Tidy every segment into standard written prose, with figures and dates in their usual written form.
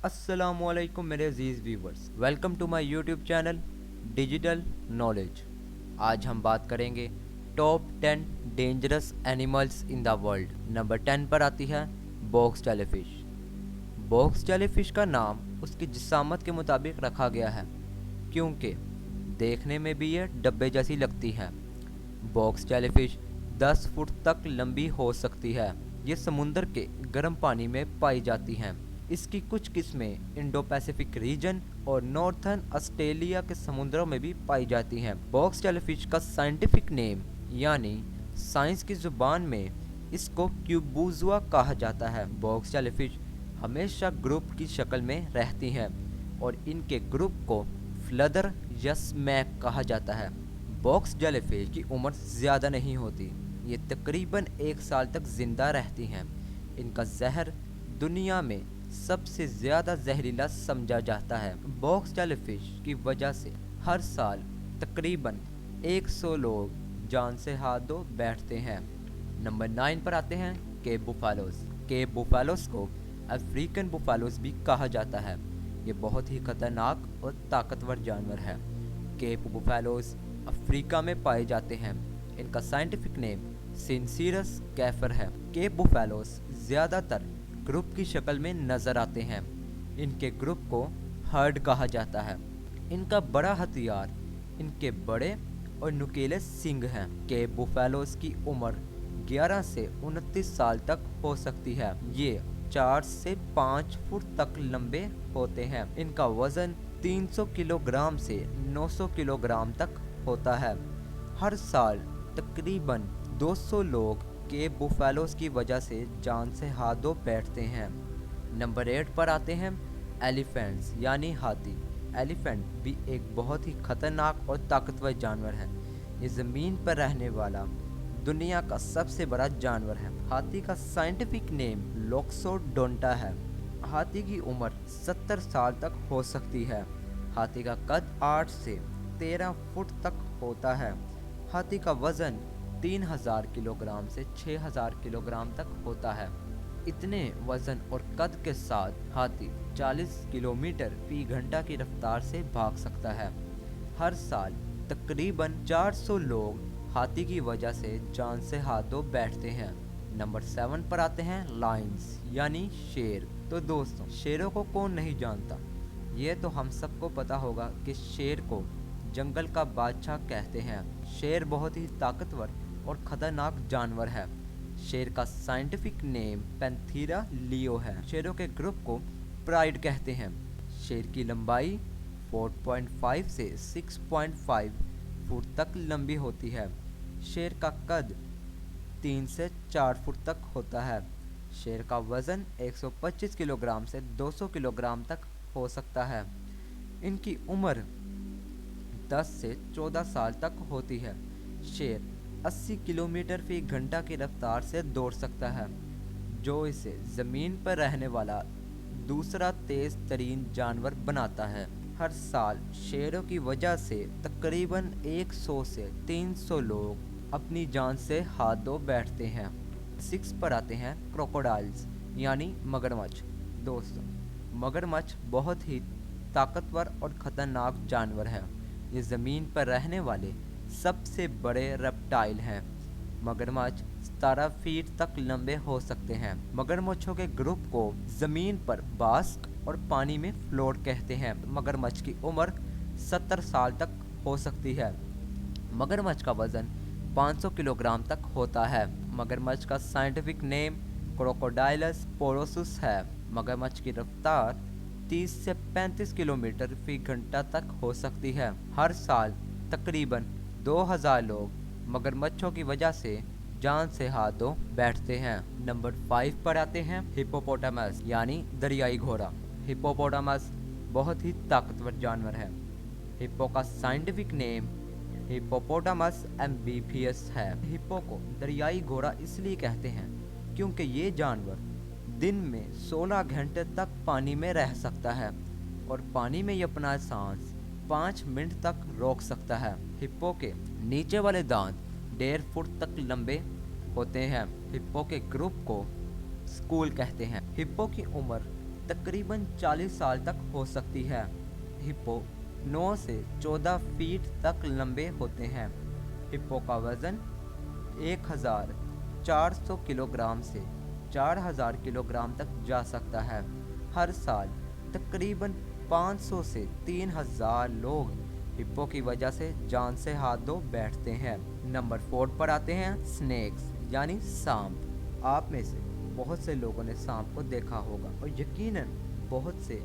अस्सलामुअलैकुम मेरे अजीज़ viewers, welcome to my YouTube channel Digital Knowledge. आज हम बात करेंगे top 10 dangerous animals in the world. Number 10 पर आती है बॉक्स जेलीफिश। बॉक्स जेलीफिश का नाम उसकी जिसामत के मुताबिक रखा गया है, क्योंकि देखने में भी ये डब्बे जैसी लगती है। बॉक्स जेलीफिश 10 फुट तक लंबी हो सकती है। ये समुंदर के गर्म पानी में पाई जाती हैं। इसकी कुछ किस्में इंडो पैसिफिक रीजन और नॉर्थर्न ऑस्ट्रेलिया के समुद्रों में भी पाई जाती हैं। बॉक्स जेलीफिश का साइंटिफिक नेम यानी साइंस की ज़ुबान में इसको क्यूबूजुआ कहा जाता है। बॉक्स जेलीफिश हमेशा ग्रुप की शक्ल में रहती हैं और इनके ग्रुप को फ्लदर या स्मैक कहा जाता है। बॉक्स जेलीफिश की उम्र ज़्यादा नहीं होती, ये तकरीबन 1 साल तक ज़िंदा रहती हैं। इनका जहर दुनिया में सबसे ज़्यादा जहरीला समझा जाता है। बॉक्स जेलीफिश की वजह से हर साल तकरीबन 100 लोग जान से हाथ धो बैठते हैं। नंबर 9 पर आते हैं केप बुफालोस। केप बुफालोस को अफ्रीकन बुफालोस भी कहा जाता है। ये बहुत ही खतरनाक और ताकतवर जानवर है। केप बुफालोस अफ्रीका में पाए जाते हैं। इनका साइंटिफिक नेम सिनसीरस कैफर है। केप बुफालोस ज़्यादातर ग्रुप की शक्ल में नज़र आते हैं। इनके ग्रुप को हर्ड कहा जाता है। इनका बड़ा हथियार इनके बड़े और नुकीले सींग हैं। केप बुफालोस की उम्र 11 से 29 साल तक हो सकती है। ये 4 से 5 फुट तक लंबे होते हैं। इनका वजन 300 किलोग्राम से 900 किलोग्राम तक होता है। हर साल तकरीबन 200 लोग केप बुफालोस की वजह से जान से हाथ धो बैठते हैं। नंबर 8 पर आते हैं एलिफेंट्स यानी हाथी। एलिफेंट भी एक बहुत ही खतरनाक और ताकतवर जानवर है। ये ज़मीन पर रहने वाला दुनिया का सबसे बड़ा जानवर है। हाथी का साइंटिफिक नेम लोक्सोडोंटा है। हाथी की उम्र 70 साल तक हो सकती है। हाथी का कद 8 से 13 फुट तक होता है। हाथी का वज़न 3000 किलोग्राम से 6000 किलोग्राम तक होता है। इतने वज़न और कद के साथ हाथी 40 किलोमीटर फी घंटा की रफ्तार से भाग सकता है। हर साल तकरीबन 400 लोग हाथी की वजह से जान से हाथ धो बैठते हैं। नंबर 7 पर आते हैं लायंस यानी शेर। तो दोस्तों, शेरों को कौन नहीं जानता। ये तो हम सबको पता होगा कि शेर को जंगल का बादशाह कहते हैं। शेर बहुत ही ताकतवर और ख़तरनाक जानवर है। शेर का साइंटिफिक नेम पैंथीरा लियो है। शेरों के ग्रुप को प्राइड कहते हैं। शेर की लंबाई 4.5 से 6.5 फुट तक लंबी होती है। शेर का कद 3 से 4 फुट तक होता है। शेर का वज़न 125 किलोग्राम से 200 किलोग्राम तक हो सकता है। इनकी उम्र 10 से 14 साल तक होती है। शेर 80 किलोमीटर फी घंटा की रफ्तार से दौड़ सकता है, जो इसे ज़मीन पर रहने वाला दूसरा तेज़ तरीन जानवर बनाता है। हर साल शेरों की वजह से तकरीबन 100 से 300 लोग अपनी जान से हाथ धो बैठते हैं। 6 पर आते हैं क्रोकोडाइल्स यानी मगरमच्छ। दोस्तों, मगरमच्छ बहुत ही ताकतवर और ख़तरनाक जानवर है। ये ज़मीन पर रहने वाले सबसे बड़े रेप्टाइल हैं। मगरमच्छ 17 फीट तक लंबे हो सकते हैं। मगरमच्छों के ग्रुप को ज़मीन पर बास्क और पानी में फ्लोट कहते हैं। मगरमच्छ की उम्र 70 साल तक हो सकती है। मगरमच्छ का वज़न 500 किलोग्राम तक होता है। मगरमच्छ का साइंटिफिक नेम क्रोकोडाइलस पोरोसुस है। मगरमच्छ की रफ्तार 30 से 35 किलोमीटर फी घंटा तक हो सकती है। हर साल तकरीबन 2000 लोग मगरमच्छों की वजह से जान से हाथ धो बैठते हैं। नंबर 5 पर आते हैं हिप्पोपोटामस यानी दरियाई घोड़ा। हिप्पोपोटामस बहुत ही ताकतवर जानवर है। हिप्पो का साइंटिफिक नेम हिप्पोपोटामस एम्फीबियस है। हिप्पो को दरियाई घोड़ा इसलिए कहते हैं क्योंकि ये जानवर दिन में 16 घंटे तक पानी में रह सकता है और पानी में ये अपना सांस 5 मिनट तक रोक सकता है। हिप्पो के नीचे वाले दांत 1.5 फुट तक लंबे होते हैं। हिप्पो के ग्रुप को स्कूल कहते हैं। हिप्पो की उम्र तकरीबन 40 साल तक हो सकती है। हिप्पो 9 से 14 फीट तक लंबे होते हैं। हिप्पो का वज़न 1400 किलोग्राम से 4000 किलोग्राम तक जा सकता है। हर साल तकरीबन 500 से 3000 लोग हिप्पो की वजह से जान से हाथ धो बैठते हैं। नंबर 4 पर आते हैं स्नेक्स यानी सांप। आप में से बहुत से लोगों ने सांप को देखा होगा और यकीनन बहुत से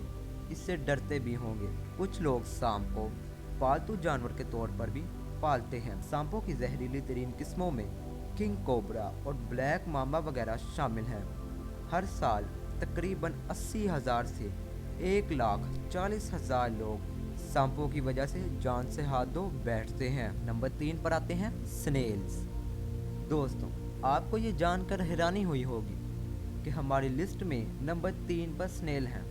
इससे डरते भी होंगे। कुछ लोग सांप को पालतू जानवर के तौर पर भी पालते हैं। सांपों की जहरीली तरीन किस्मों में किंग कोबरा और ब्लैक मामा वगैरह शामिल हैं। हर साल तकरीबन 80,000 से 1,40,000 लोग सांपों की वजह से जान से हाथ धो बैठते हैं। नंबर 3 पर आते हैं स्नेल्स। दोस्तों, आपको ये जानकर हैरानी हुई होगी कि हमारी लिस्ट में नंबर 3 पर स्नेल हैं,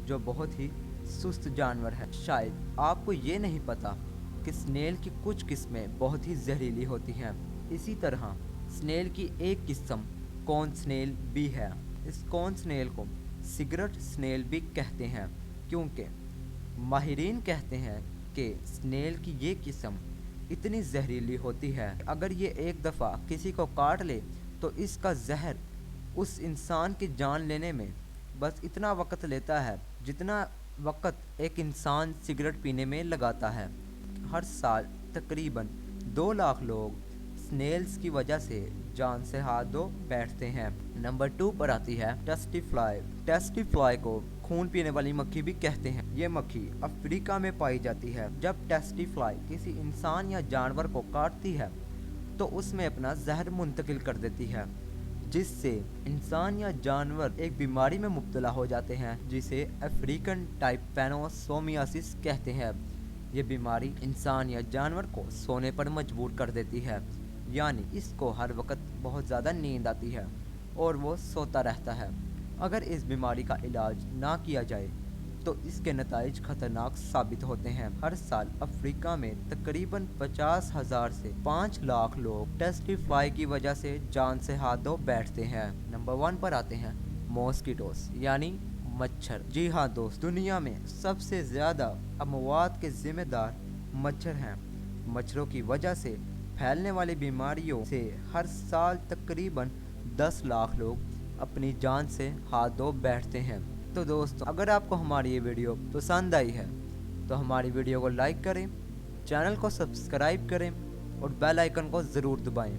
जो बहुत ही सुस्त जानवर है। शायद आपको ये नहीं पता कि स्नेल की कुछ किस्में बहुत ही जहरीली होती हैं। इसी तरह स्नेल की एक किस्म कॉर्न स्नेल भी है। इस कॉर्न स्नेल को सिगरेट स्नेल भी कहते हैं, क्योंकि माहिरीन कहते हैं कि स्नेल की ये किस्म इतनी जहरीली होती है, अगर ये एक दफ़ा किसी को काट ले तो इसका जहर उस इंसान की जान लेने में बस इतना वक्त लेता है जितना वक्त एक इंसान सिगरेट पीने में लगाता है। हर साल तकरीबन 2 लाख लोग स्नेल्स की वजह से जान से हाथ धो बैठते हैं। नंबर 2 पर आती है टेस्टी फ्लाई। टेस्टी फ्लाई को खून पीने वाली मक्खी भी कहते हैं। ये मक्खी अफ्रीका में पाई जाती है। जब टेस्टी फ्लाई किसी इंसान या जानवर को काटती है तो उसमें अपना जहर मुंतकिल कर देती है, जिससे इंसान या जानवर एक बीमारी में मुब्तला हो जाते हैं जिसे अफ्रीकन टाइपैनोसोमियासिस कहते हैं। ये बीमारी इंसान या जानवर को सोने पर मजबूर कर देती है, यानी इसको हर वक्त बहुत ज़्यादा नींद आती है और वो सोता रहता है। अगर इस बीमारी का इलाज ना किया जाए तो इसके नताइज खतरनाक साबित होते हैं। हर साल अफ्रीका में तकरीबन 50,000 से 5 लाख लोग टेस्टी फ्लाई की वजह से जान से हाथ धो बैठते हैं। नंबर 1 पर आते हैं मॉस्किटोस यानी मच्छर। जी हाँ दोस्त, दुनिया में सबसे ज़्यादा अमवात के जिम्मेदार मच्छर हैं। मच्छरों की वजह से फैलने वाली बीमारियों से हर साल तकरीबन 10 लाख लोग अपनी जान से हाथ धो बैठते हैं। तो दोस्तों, अगर आपको हमारी ये वीडियो पसंद आई है तो हमारी वीडियो को लाइक करें, चैनल को सब्सक्राइब करें और बेल आइकन को ज़रूर दबाएं।